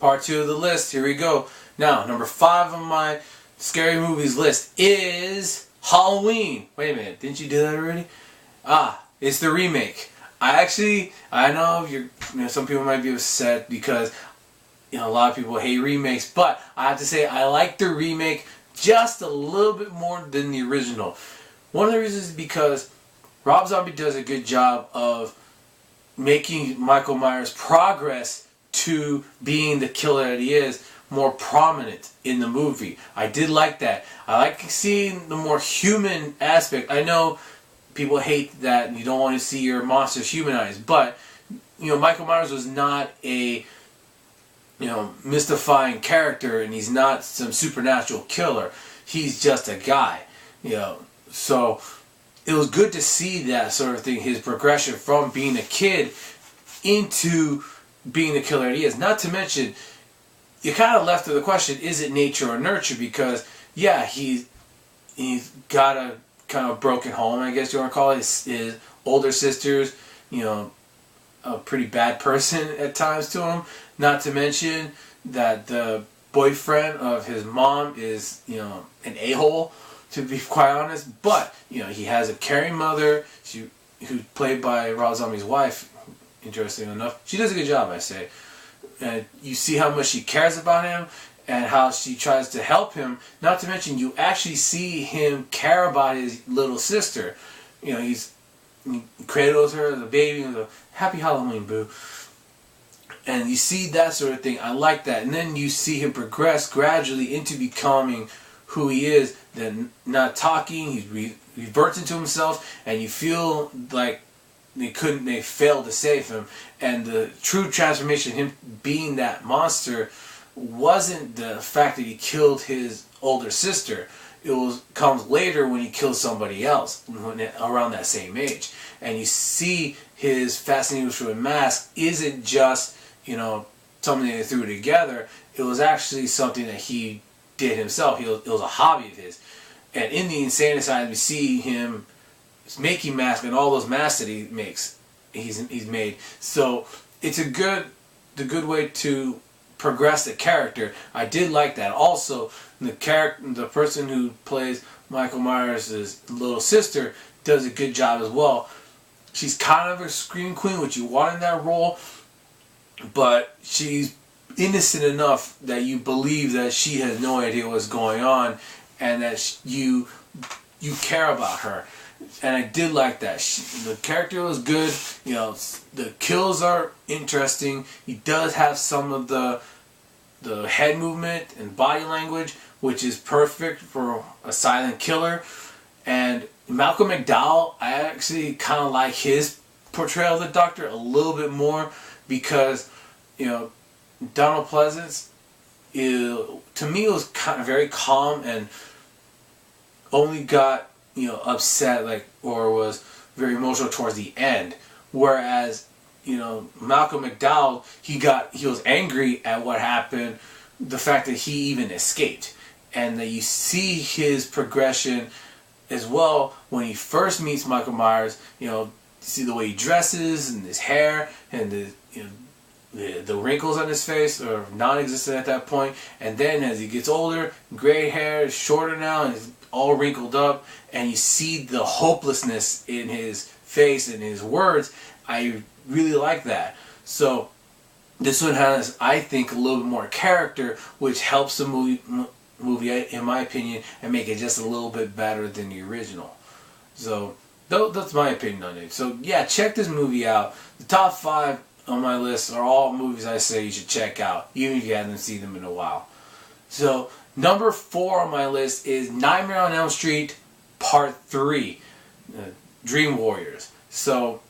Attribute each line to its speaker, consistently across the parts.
Speaker 1: Part 2 of the list. Here we go. Now, number 5 on my scary movies list is Halloween. Wait a minute, didn't you do that already? It's the remake. I know some people might be upset because a lot of people hate remakes, but I have to say I like the remake just a little bit more than the original. One of the reasons is because Rob Zombie does a good job of making Michael Myers' progress to being the killer that he is more prominent in the movie. I did like that. I like seeing the more human aspect. I know people hate that and you don't want to see your monsters humanized, but Michael Myers was not a mystifying character, and he's not some supernatural killer. He's just a guy. So it was good to see that sort of thing, his progression from being a kid into being the killer that he is. Not to mention, you kind of left with the question, is it nature or nurture? Because, yeah, he's got a kind of broken home, I guess you want to call it. His older sister's, a pretty bad person at times to him. Not to mention that the boyfriend of his mom is, an a-hole, to be quite honest. But, he has a caring mother, who's played by Rob Zombie's wife, interesting enough. She does a good job, I say. And you see how much she cares about him and how she tries to help him. Not to mention, you actually see him care about his little sister. He cradles her as a baby and goes, "Happy Halloween, boo." And you see that sort of thing. I like that. And then you see him progress gradually into becoming who he is. Then not talking, he reverts into himself, and you feel like they failed to save him. And the true transformation, him being that monster, wasn't the fact that he killed his older sister. It comes later when he kills somebody else around that same age. And you see his fascination with a mask isn't just, something they threw together. It was actually something that he did himself. It was a hobby of his. And in the insane asylum, you see him making masks and all those masks that he makes, he's made. So it's the good way to progress the character. I did like that. Also, the person who plays Michael Myers' little sister does a good job as well. She's kind of a scream queen, which you want in that role, but she's innocent enough that you believe that she has no idea what's going on, and that you care about her. And I did like that. The character was good. The kills are interesting. He does have some of the head movement and body language, which is perfect for a silent killer. And Malcolm McDowell, I actually kind of like his portrayal of the Doctor a little bit more, because Donald Pleasance, to me, was kind of very calm and only got upset or was very emotional towards the end. Whereas Malcolm McDowell, he was angry at what happened, the fact that he even escaped, and that you see his progression as well when he first meets Michael Myers. You see the way he dresses and his hair and the wrinkles on his face are non-existent at that point. And then as he gets older, gray hair is shorter now and is all wrinkled up, and you see the hopelessness in his face and his words. I really like that. So this one has, I think, a little bit more character, which helps the movie, in my opinion, and make it just a little bit better than the original. So that's my opinion on it. So yeah, check this movie out. The top 5 on my list are all movies I say you should check out, even if you haven't seen them in a while. So number 4 on my list is Nightmare on Elm Street Part 3, Dream Warriors. So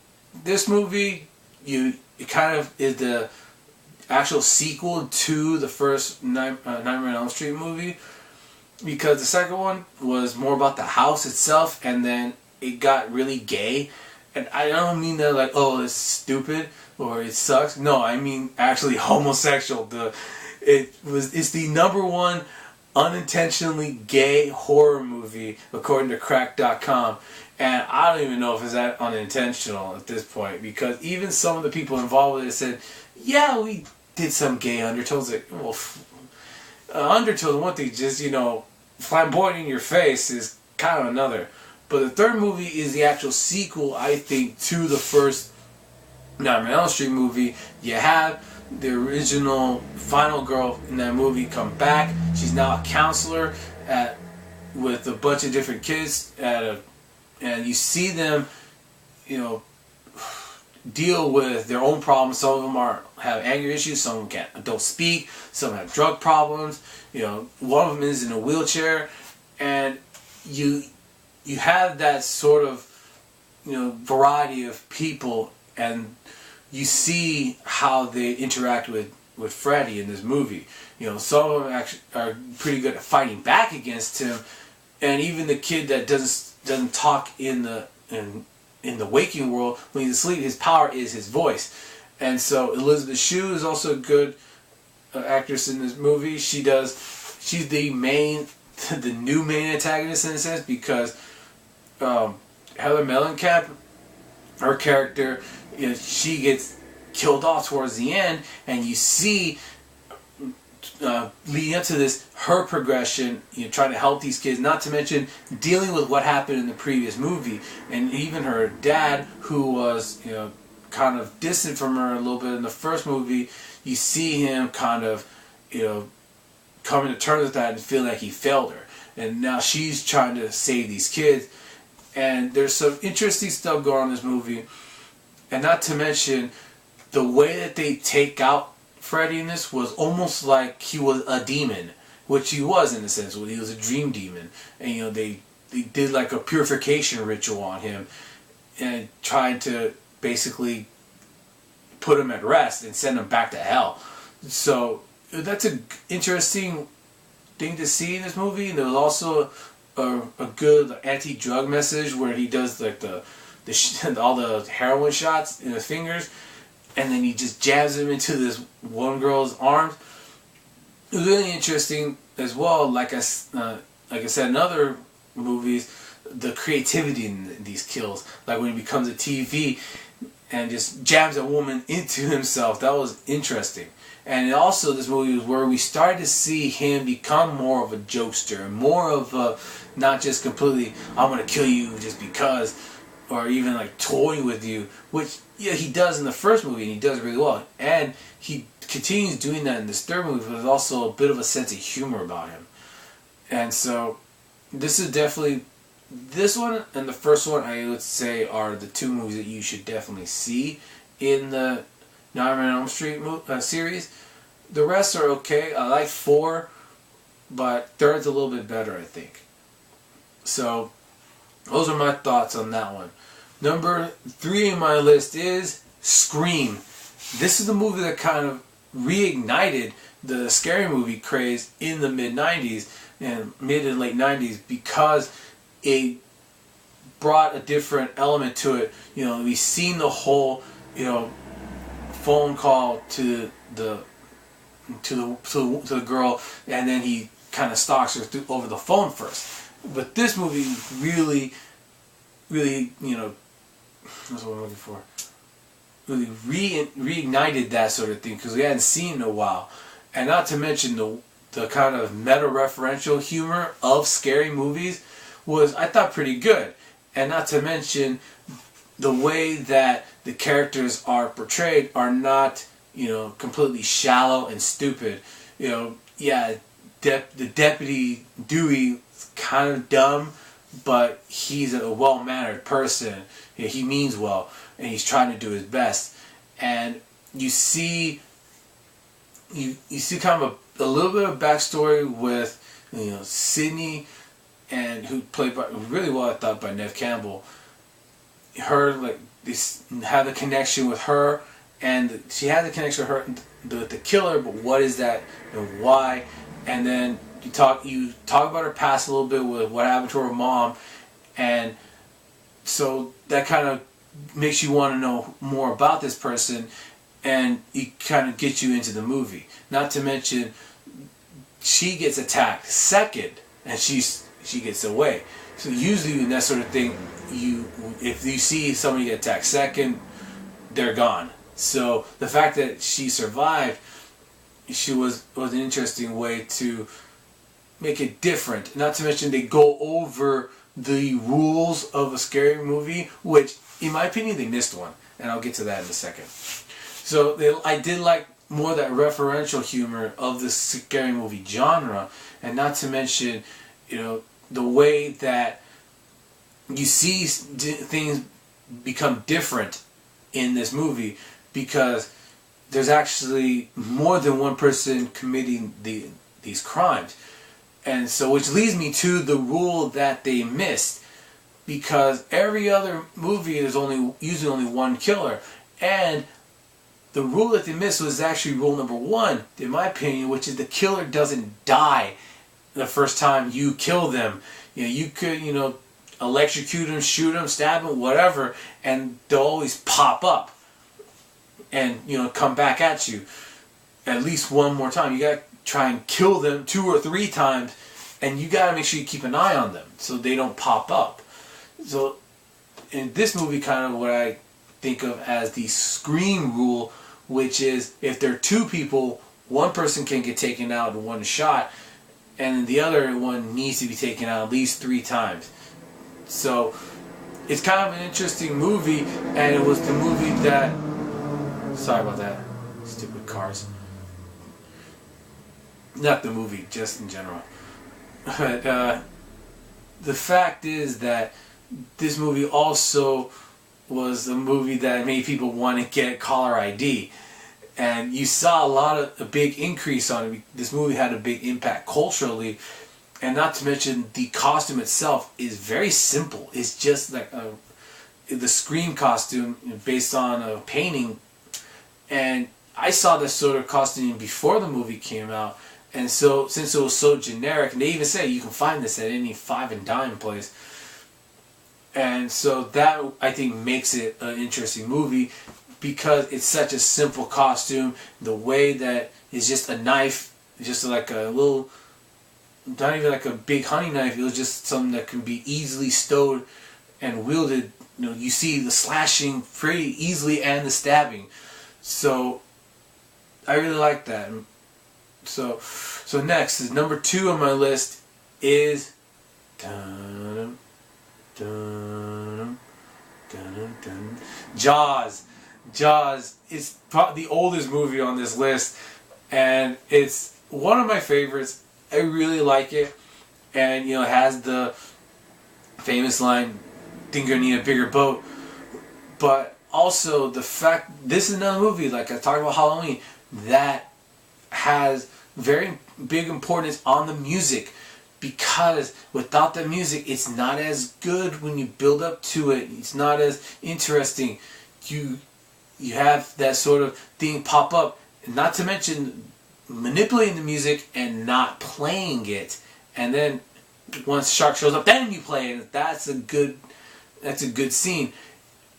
Speaker 1: this movie, it kind of is the actual sequel to the first Nightmare on Elm Street movie, because the second one was more about the house itself, and then it got really gay. And I don't mean that like, oh, it's stupid or it sucks. No, I mean actually homosexual. It's the number 1 unintentionally gay horror movie according to Cracked.com. And I don't even know if it's that unintentional at this point, because even some of the people involved with it said, yeah, we did some gay undertones. Like, well, undertone, one thing, just, flamboyant in your face is kind of another. But the third movie is the actual sequel, I think, to the first Nightmare on Elm Street movie. You have the original final girl in that movie come back. She's now a counselor with a bunch of different kids and you see them, deal with their own problems. Some of them have anger issues. Some of them don't speak. Some have drug problems. One of them is in a wheelchair, and you have that sort of variety of people, and you see how they interact with Freddy in this movie. Some of them actually are pretty good at fighting back against him, and even the kid that doesn't talk in the waking world, when he's asleep, his power is his voice. And so Elizabeth Shue is also a good actress in this movie. She's the new main antagonist in a sense, because Heather Mellencamp, her character, she gets killed off towards the end, and you see leading up to this, her progression, trying to help these kids, not to mention dealing with what happened in the previous movie, and even her dad, who was, kind of distant from her a little bit in the first movie. You see him kind of, coming to terms with that and feeling like he failed her, and now she's trying to save these kids, and there's some interesting stuff going on in this movie, and not to mention the way that they take out Freddy in this was almost like he was a demon, which he was in a sense. He was a dream demon, and they did like a purification ritual on him, and tried to basically put him at rest and send him back to hell. So that's an interesting thing to see in this movie. And there was also a good anti-drug message where he does like all the heroin shots in his fingers, and then he just jabs him into this one girl's arms. It was really interesting as well. Like I said in other movies, the creativity in these kills. Like when he becomes a TV and just jabs a woman into himself. That was interesting. And also this movie was where we started to see him become more of a jokester, more of a, not just completely, I'm going to kill you just because, or even like toying with you, which he does in the first movie, and he does really well. And he continues doing that in this third movie, but there's also a bit of a sense of humor about him. And so this is definitely, this one and the first one, I would say, are the two movies that you should definitely see in the Nightmare on Elm Street series. The rest are okay. I like 4, but third's a little bit better, I think. So those are my thoughts on that one. Number 3 in my list is Scream. This is the movie that kind of reignited the scary movie craze in the mid-90s and mid and late 90s, because it brought a different element to it. We've seen the whole, phone call to the girl, and then he kind of stalks her over the phone first. But this movie really, what's what I'm looking for? Really reignited that sort of thing, because we hadn't seen it in a while. And not to mention the kind of meta-referential humor of scary movies was, I thought, pretty good. And not to mention the way that the characters are portrayed are not, completely shallow and stupid. The Deputy Dewey is kind of dumb, but he's a well-mannered person. He means well, and he's trying to do his best. And you see kind of a little bit of backstory with Sidney, and who played really well, I thought, by Neve Campbell. Her, like, this had a connection with her, and she had the connection with the killer, but what is that and why? And then you talk about her past a little bit with what happened to her mom, and so that kind of makes you want to know more about this person, and it kind of gets you into the movie. Not to mention, she gets attacked second, and she gets away. So usually in that sort of thing, if you see somebody get attacked second, they're gone. So the fact that she survived was an interesting way to make it different. Not to mention they go over the rules of a scary movie, which in my opinion they missed one, and I'll get to that in a second. So I did like more that referential humor of the scary movie genre, and not to mention, the way that you see things become different in this movie, because there's actually more than one person committing these crimes. And so, which leads me to the rule that they missed, because every other movie is usually only one killer, and the rule that they missed was actually rule number one, in my opinion, which is the killer doesn't die the first time you kill them. You could, electrocute them, shoot them, stab them, whatever, and they'll always pop up and, come back at you at least one more time. You gotta try and kill them 2 or 3 times, and you gotta make sure you keep an eye on them so they don't pop up. So in this movie, kind of what I think of as the Scream rule, which is if there are 2 people, one person can get taken out in one shot, and the other one needs to be taken out at least 3 times. So it's kind of an interesting movie, and it was the movie that... Sorry about that. Stupid cars. Not the movie, just in general. But the fact is that this movie also was a movie that made people want to get caller ID. And you saw a big increase on it. This movie had a big impact culturally. And not to mention, the costume itself is very simple. It's just like the Scream costume based on a painting. And I saw this sort of costume before the movie came out. And so, since it was so generic, and they even say you can find this at any 5 and dime place. And so that, I think, makes it an interesting movie, because it's such a simple costume. The way that it's just a knife, just like a little, not even like a big hunting knife, it was just something that can be easily stowed and wielded. You see the slashing pretty easily and the stabbing. So I really like that. So next is number 2 on my list is Jaws. Jaws is probably the oldest movie on this list, and it's one of my favorites. I really like it, and it has the famous line, "Think you're gonna need a bigger boat," but also the fact this is another movie, like I talked about Halloween, that has very big importance on the music, because without the music it's not as good when you build up to it. It's not as interesting. You have that sort of thing pop up, not to mention manipulating the music and not playing it, and then once Shark shows up, then you play it. That's a good scene.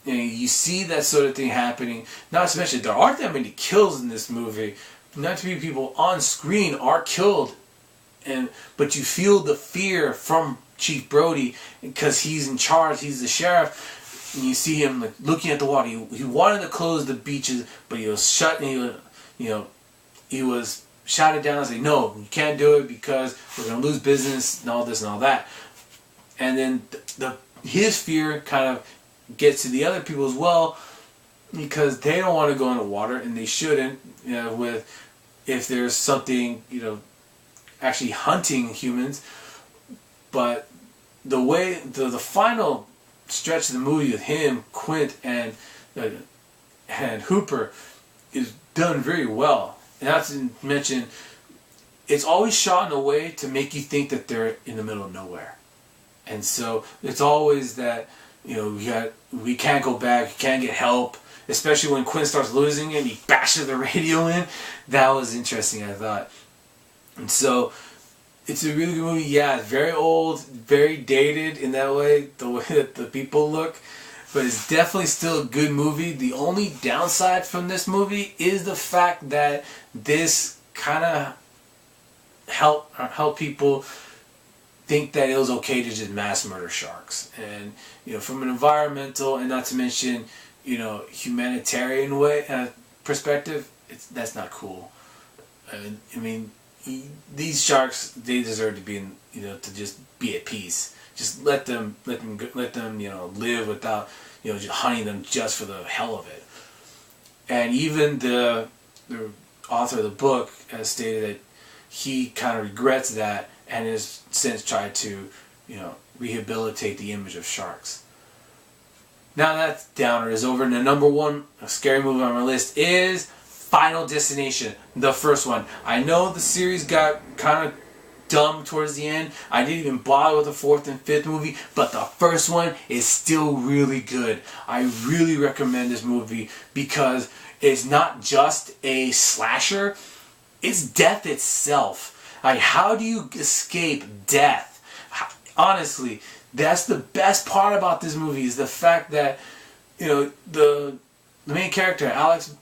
Speaker 1: You see that sort of thing happening. Not to mention there aren't that many kills in this movie. Not too many people on screen are killed, but you feel the fear from Chief Brody because he's in charge. He's the sheriff, and you see him like looking at the water. He wanted to close the beaches, but he was shut. And he was shouted down and say, "No, you can't do it because we're gonna lose business and all this and all that." And then his fear kind of gets to the other people as well, because they don't want to go in the water, and they shouldn't. If there's something actually hunting humans. But the way the final stretch of the movie with him, Quint, and Hooper is done very well. And not to mention, it's always shot in a way to make you think that they're in the middle of nowhere. And so it's always that we can't go back, we can't get help. Especially when Quint starts losing it and he bashes the radio in. That was interesting, I thought. And so, it's a really good movie. Yeah, it's very old, very dated in that way, the way that the people look. But it's definitely still a good movie. The only downside from this movie is the fact that this kind of help people think that it was okay to just mass murder sharks. And, from an environmental and not to mention, humanitarian way perspective, that's not cool. I mean, these sharks, they deserve to be in, to just be at peace. Just let them live without, just hunting them just for the hell of it. And even the author of the book has stated that he kind of regrets that and has since tried to, rehabilitate the image of sharks. Now that downer is over, and the number one scary movie on my list is Final Destination, the first one. I know the series got kind of dumb towards the end. I didn't even bother with the fourth and fifth movie, but the first one is still really good. I really recommend this movie because it's not just a slasher, it's death itself. Like, how do you escape death? Honestly, that's the best part about this movie, is the fact that, the main character, Alex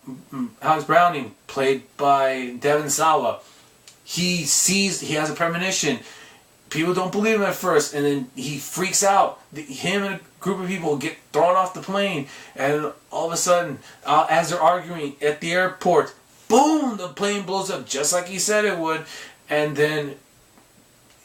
Speaker 1: Browning, played by Devon Sawa, he has a premonition. People don't believe him at first, and then he freaks out. Him and a group of people get thrown off the plane, and all of a sudden, as they're arguing at the airport, boom, the plane blows up just like he said it would, and then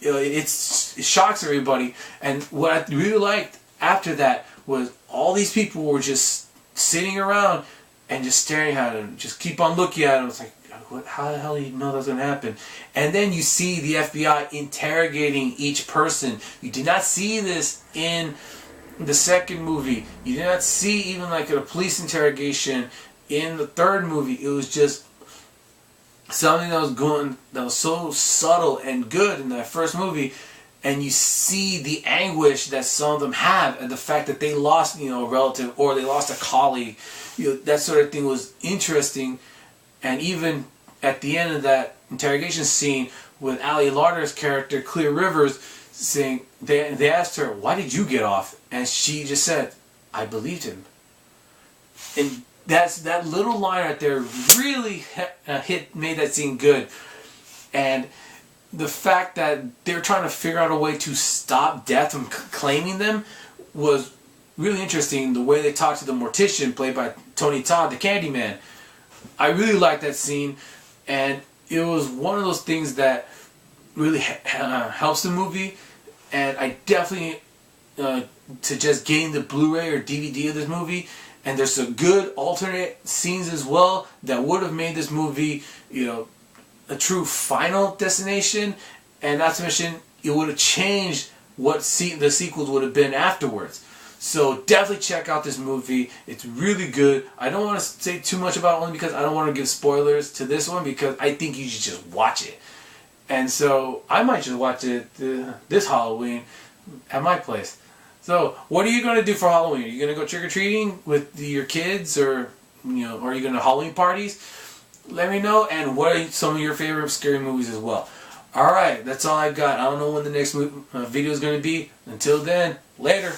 Speaker 1: it shocks everybody. And what I really liked after that was all these people were just sitting around and just staring at him, just keep on looking at him. It's like, how the hell do you know that's going to happen? And then you see the FBI interrogating each person. You did not see this in the second movie. You did not see even like a police interrogation in the third movie. It was just something that was so subtle and good in that first movie. And you see the anguish that some of them have, and the fact that they lost, a relative, or they lost a colleague. That sort of thing was interesting. And even at the end of that interrogation scene with Ali Larter's character, Clear Rivers, saying, they asked her, "Why did you get off?" And she just said, "I believed him." And that little line right there really made that scene good. And the fact that they're trying to figure out a way to stop death from claiming them was really interesting. The way they talked to the mortician, played by Tony Todd, the Candyman. I really liked that scene, and it was one of those things that really helps the movie. And I definitely suggest getting the Blu-ray or DVD of this movie. And there's some good alternate scenes as well that would have made this movie, a true final destination. And not to mention, it would have changed what the sequels would have been afterwards. So definitely check out this movie. It's really good. I don't want to say too much about it, only because I don't want to give spoilers to this one, because I think you should just watch it. And so I might just watch it this Halloween at my place. So what are you going to do for Halloween? Are you going to go trick-or-treating with your kids, or are you going to Halloween parties? Let me know. And what are some of your favorite scary movies as well? Alright, that's all I've got. I don't know when the next video is going to be. Until then, later.